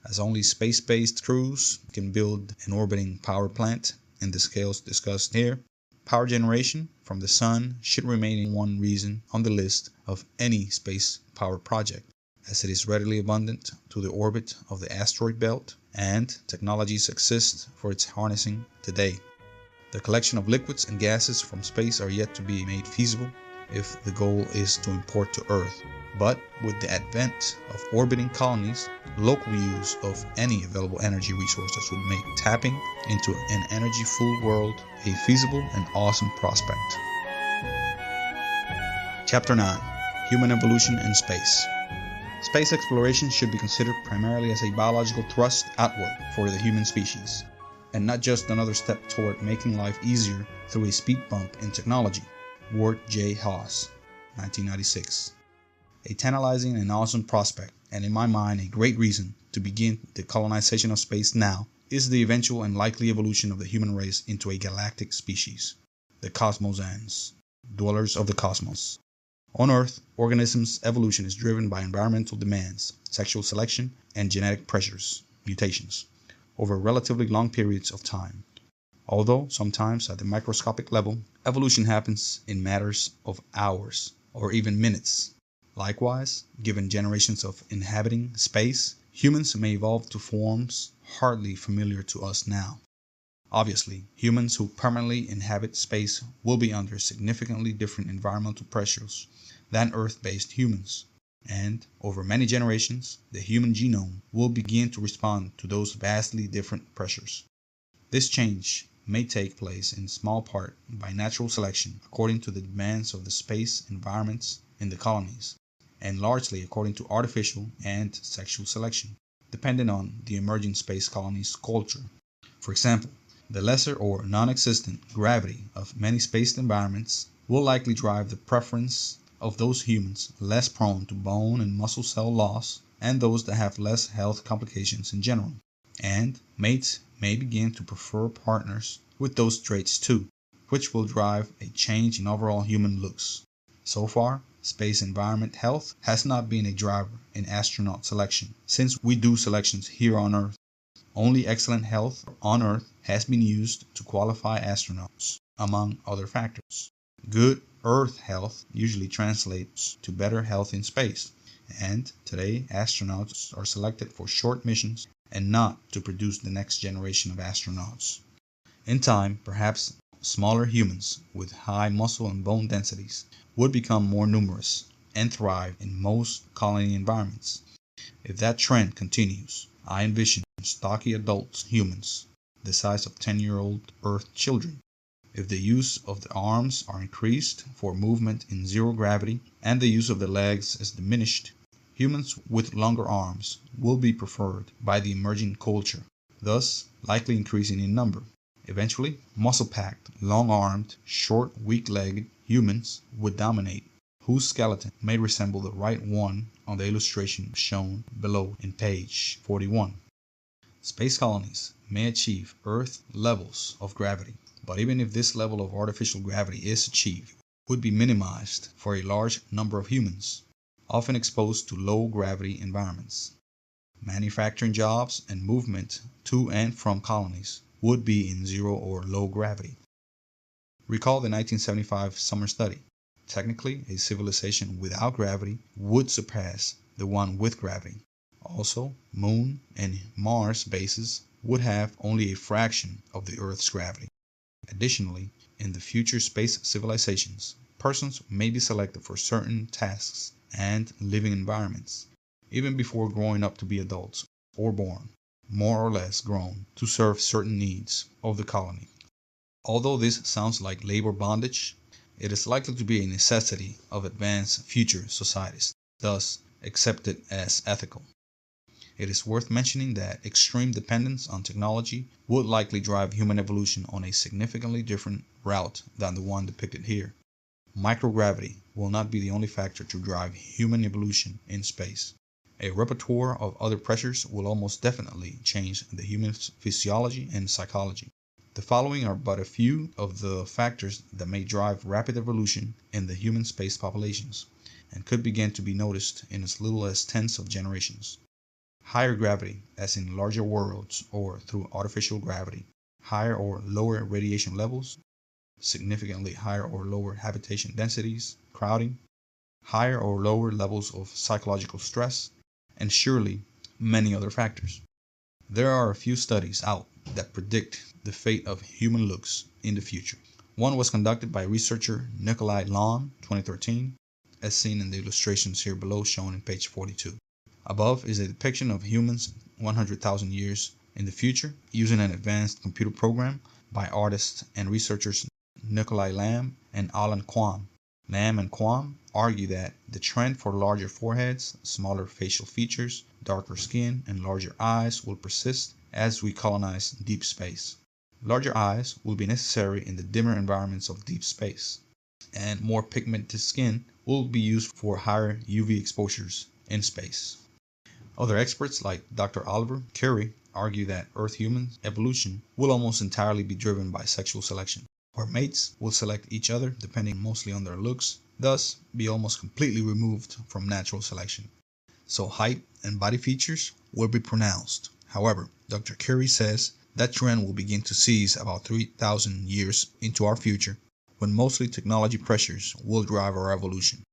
as only space-based crews can build an orbiting power plant in the scales discussed here. Power generation from the sun should remain one reason on the list of any space power project, as it is readily abundant to the orbit of the asteroid belt and technologies exist for its harnessing today. The collection of liquids and gases from space are yet to be made feasible if the goal is to import to Earth. But with the advent of orbiting colonies, local use of any available energy resources would make tapping into an energy-full world a feasible and awesome prospect. Chapter 9. Human Evolution in Space. Space exploration should be considered primarily as a biological thrust outward for the human species, and not just another step toward making life easier through a speed bump in technology. Ward J. Haas, 1996. A tantalizing and awesome prospect, and in my mind a great reason to begin the colonization of space now, is the eventual and likely evolution of the human race into a galactic species, the Cosmosians, dwellers of the cosmos. On Earth, organisms' evolution is driven by environmental demands, sexual selection, and genetic pressures, mutations, over relatively long periods of time. Although sometimes at the microscopic level, evolution happens in matters of hours or even minutes. Likewise, given generations of inhabiting space, humans may evolve to forms hardly familiar to us now. Obviously, humans who permanently inhabit space will be under significantly different environmental pressures than Earth-based humans, and over many generations, the human genome will begin to respond to those vastly different pressures. This change may take place in small part by natural selection according to the demands of the space environments in the colonies, and largely according to artificial and sexual selection, depending on the emerging space colony's culture. For example, the lesser or non-existent gravity of many spaced environments will likely drive the preference of those humans less prone to bone and muscle cell loss and those that have less health complications in general. And mates may begin to prefer partners with those traits too, which will drive a change in overall human looks. So far, space environment health has not been a driver in astronaut selection, since we do selections here on Earth. Only excellent health on Earth has been used to qualify astronauts, among other factors. Good Earth health usually translates to better health in space, and today astronauts are selected for short missions and not to produce the next generation of astronauts. In time, perhaps smaller humans with high muscle and bone densities would become more numerous and thrive in most colony environments. If that trend continues, I envision stocky adult humans the size of 10-year-old Earth children. If the use of the arms are increased for movement in zero gravity and the use of the legs is diminished, humans with longer arms will be preferred by the emerging culture, thus likely increasing in number. Eventually, muscle-packed, long-armed, short, weak-legged humans would dominate, whose skeleton may resemble the right one on the illustration shown below in page 41. Space colonies may achieve Earth levels of gravity, but even if this level of artificial gravity is achieved, it would be minimized for a large number of humans, often exposed to low-gravity environments. Manufacturing jobs and movement to and from colonies would be in zero or low gravity. Recall the 1975 summer study. Technically, a civilization without gravity would surpass the one with gravity. Also, Moon and Mars bases would have only a fraction of the Earth's gravity. Additionally, in the future space civilizations, persons may be selected for certain tasks and living environments, even before growing up to be adults or born, more or less grown, to serve certain needs of the colony. Although this sounds like labor bondage, it is likely to be a necessity of advanced future societies, thus accepted as ethical. It is worth mentioning that extreme dependence on technology would likely drive human evolution on a significantly different route than the one depicted here. Microgravity will not be the only factor to drive human evolution in space. A repertoire of other pressures will almost definitely change the human's physiology and psychology. The following are but a few of the factors that may drive rapid evolution in the human space populations, and could begin to be noticed in as little as tens of generations. Higher gravity, as in larger worlds or through artificial gravity, higher or lower radiation levels, significantly higher or lower habitation densities, crowding, higher or lower levels of psychological stress, and surely many other factors. There are a few studies out that predict the fate of human looks in the future. One was conducted by researcher Nikolai Lon, 2013, as seen in the illustrations here below shown in page 42. Above is a depiction of humans 100,000 years in the future using an advanced computer program by artists and researchers Nikolai Lamb and Alan Quam. Lamb and Quam argue that the trend for larger foreheads, smaller facial features, darker skin, and larger eyes will persist as we colonize deep space. Larger eyes will be necessary in the dimmer environments of deep space, and more pigmented skin will be used for higher UV exposures in space. Other experts like Dr. Oliver Curry argue that Earth human evolution will almost entirely be driven by sexual selection, where mates will select each other depending mostly on their looks, thus be almost completely removed from natural selection. So height and body features will be pronounced. However, Dr. Curry says that trend will begin to cease about 3,000 years into our future, when mostly technology pressures will drive our evolution.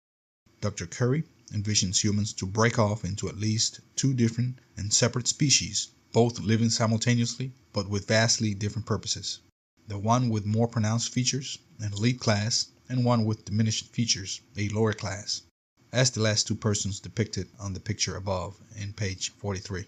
Dr. Curry envisions humans to break off into at least two different and separate species, both living simultaneously but with vastly different purposes. The one with more pronounced features, an elite class, and one with diminished features, a lower class, as the last two persons depicted on the picture above in page 43.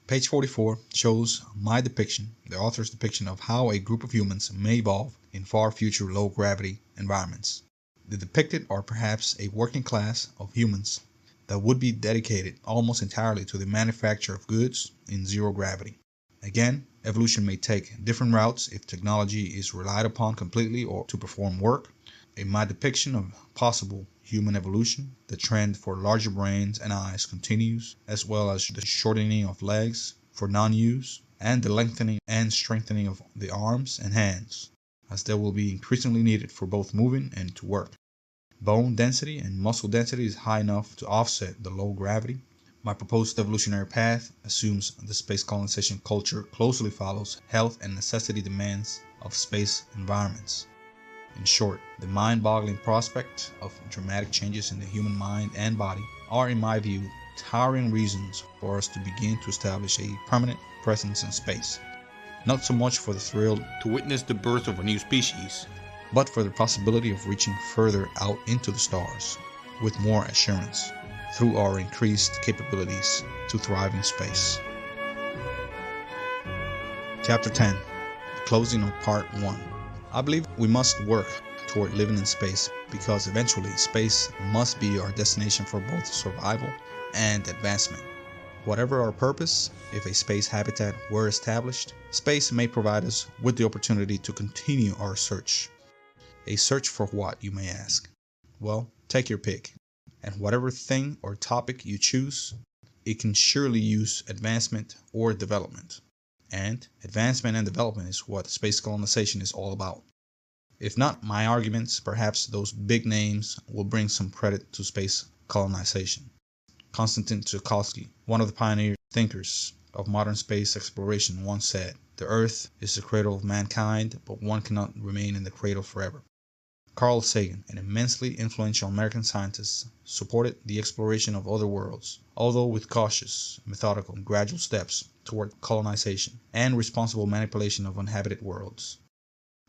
Page 44 shows my depiction, the author's depiction of how a group of humans may evolve in far future low-gravity environments. The depicted are perhaps a working class of humans that would be dedicated almost entirely to the manufacture of goods in zero gravity. Again, evolution may take different routes if technology is relied upon completely or to perform work. In my depiction of possible human evolution, the trend for larger brains and eyes continues, as well as the shortening of legs for non-use and the lengthening and strengthening of the arms and hands, as they will be increasingly needed for both moving and to work. Bone density and muscle density is high enough to offset the low gravity. My proposed evolutionary path assumes the space colonization culture closely follows health and necessity demands of space environments. In short, the mind-boggling prospect of dramatic changes in the human mind and body are, in my view, towering reasons for us to begin to establish a permanent presence in space. Not so much for the thrill To witness the birth of a new species, but for the possibility of reaching further out into the stars with more assurance through our increased capabilities to thrive in space. Chapter 10. The closing of Part 1. I believe we must work toward living in space because eventually space must be our destination for both survival and advancement. Whatever our purpose, if a space habitat were established, space may provide us with the opportunity to continue our search. A search for what, you may ask? Well, take your pick. And whatever thing or topic you choose, it can surely use advancement or development. And advancement and development is what space colonization is all about. If not my arguments, perhaps those big names will bring some credit to space colonization. Konstantin Tsiolkovsky, one of the pioneer thinkers of modern space exploration, once said, "The Earth is the cradle of mankind, but one cannot remain in the cradle forever." Carl Sagan, an immensely influential American scientist, supported the exploration of other worlds, although with cautious, methodical, and gradual steps toward colonization and responsible manipulation of inhabited worlds.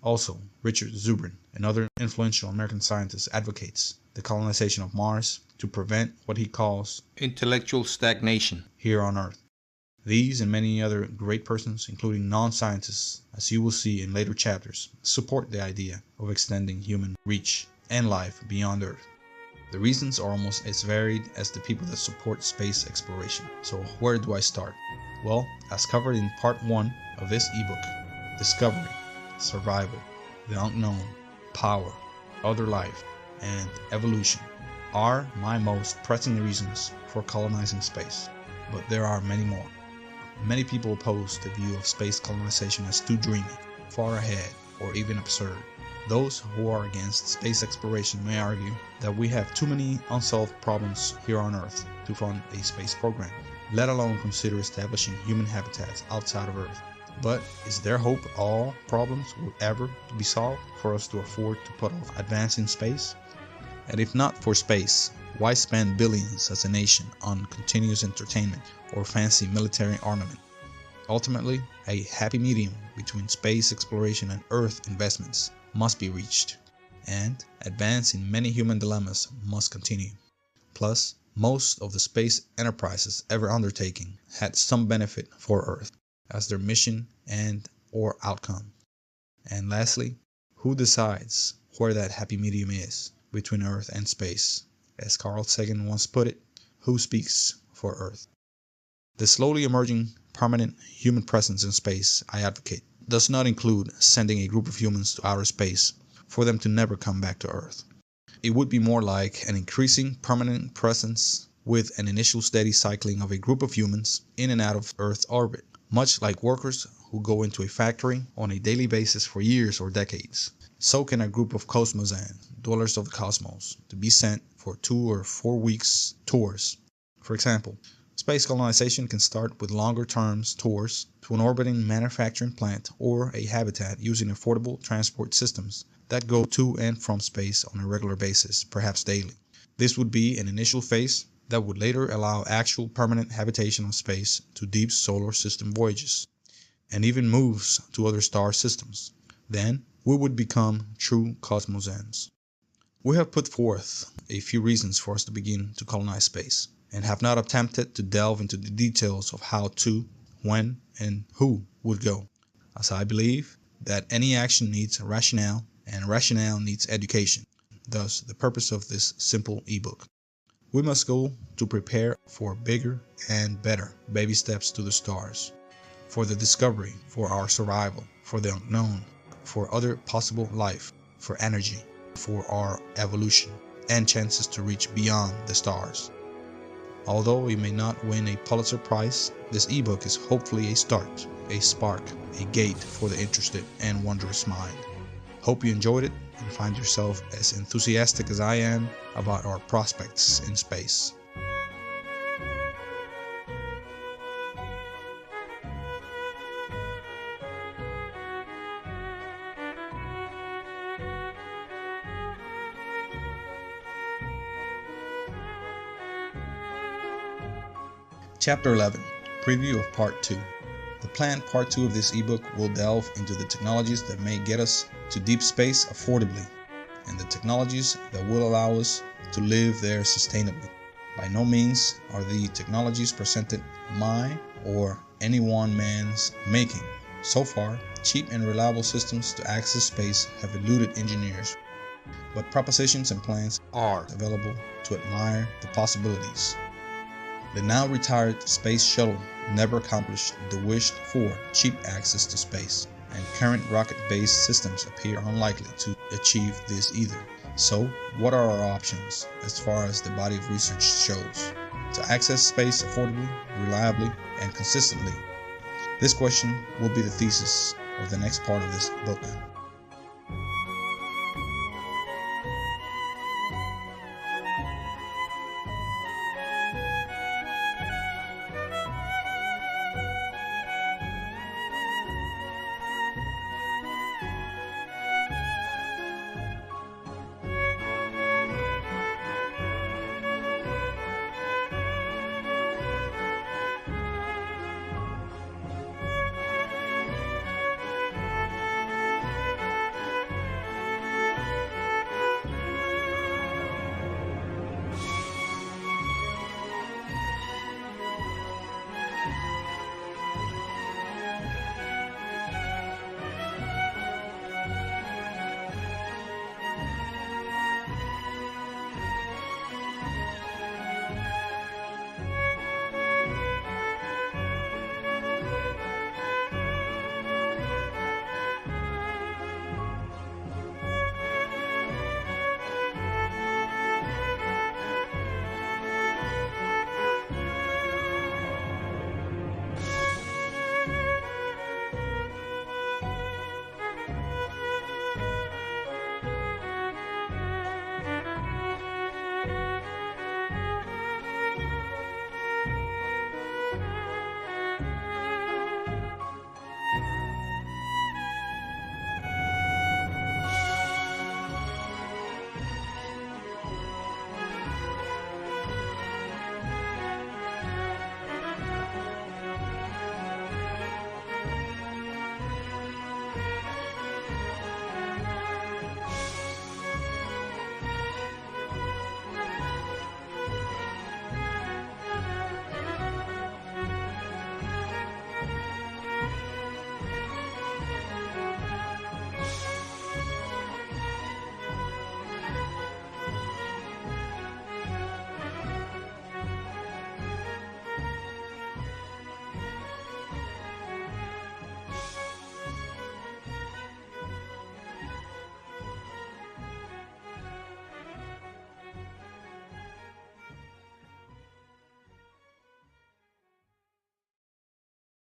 Also, Richard Zubrin, another influential American scientist, advocates the colonization of Mars to prevent what he calls intellectual stagnation here on Earth. These and many other great persons, including non-scientists, as you will see in later chapters, support the idea of extending human reach and life beyond Earth. The reasons are almost as varied as the people that support space exploration. So where do I start? Well, as covered in Part 1 of this ebook, discovery, survival, the unknown, power, other life, and evolution are my most pressing reasons for colonizing space. But there are many more. Many people oppose the view of space colonization as too dreamy, far ahead, or even absurd. Those who are against space exploration may argue that we have too many unsolved problems here on Earth to fund a space program, let alone consider establishing human habitats outside of Earth. But is there hope all problems will ever be solved for us to afford to put off advancing space? And if not for space, why spend billions as a nation on continuous entertainment or fancy military armament? Ultimately, a happy medium between space exploration and Earth investments must be reached, and advance in many human dilemmas must continue. Plus, most of the space enterprises ever undertaking had some benefit for Earth as their mission and or outcome. And lastly, who decides where that happy medium is between Earth and space? As Carl Sagan once put it, who speaks for Earth? The slowly emerging permanent human presence in space I advocate does not include sending a group of humans to outer space for them to never come back to Earth. It would be more like an increasing permanent presence with an initial steady cycling of a group of humans in and out of Earth's orbit, much like workers who go into a factory on a daily basis for years or decades. So can a group of cosmozans, dwellers of the cosmos, to be sent for 2 or 4 weeks tours. For example, space colonization can start with longer-term tours to an orbiting manufacturing plant or a habitat using affordable transport systems that go to and from space on a regular basis, perhaps daily. This would be an initial phase that would later allow actual permanent habitation of space to deep solar system voyages, and even moves to other star systems. Then, we would become true cosmozans. We have put forth a few reasons for us to begin to colonize space, and have not attempted to delve into the details of how to, when, and who would go, as I believe that any action needs rationale, and rationale needs education, thus the purpose of this simple ebook. We must go to prepare for bigger and better baby steps to the stars, for the discovery, for our survival, for the unknown, for other possible life, for energy, for our evolution, and chances to reach beyond the stars. Although we may not win a Pulitzer Prize, this ebook is hopefully a start, a spark, a gate for the interested and wondrous mind. Hope you enjoyed it and find yourself as enthusiastic as I am about our prospects in space. Chapter 11. Preview of Part 2. The planned Part 2 of this ebook will delve into the technologies that may get us to deep space affordably, and the technologies that will allow us to live there sustainably. By no means are the technologies presented my or any one man's making, So far, cheap and reliable systems to access space have eluded engineers, but propositions and plans are available to admire the possibilities. The now retired space shuttle never accomplished the wished for cheap access to space, and current rocket-based systems appear unlikely to achieve this either. So, what are our options as far as the body of research shows to access space affordably, reliably, and consistently? This question will be the thesis of the next part of this book.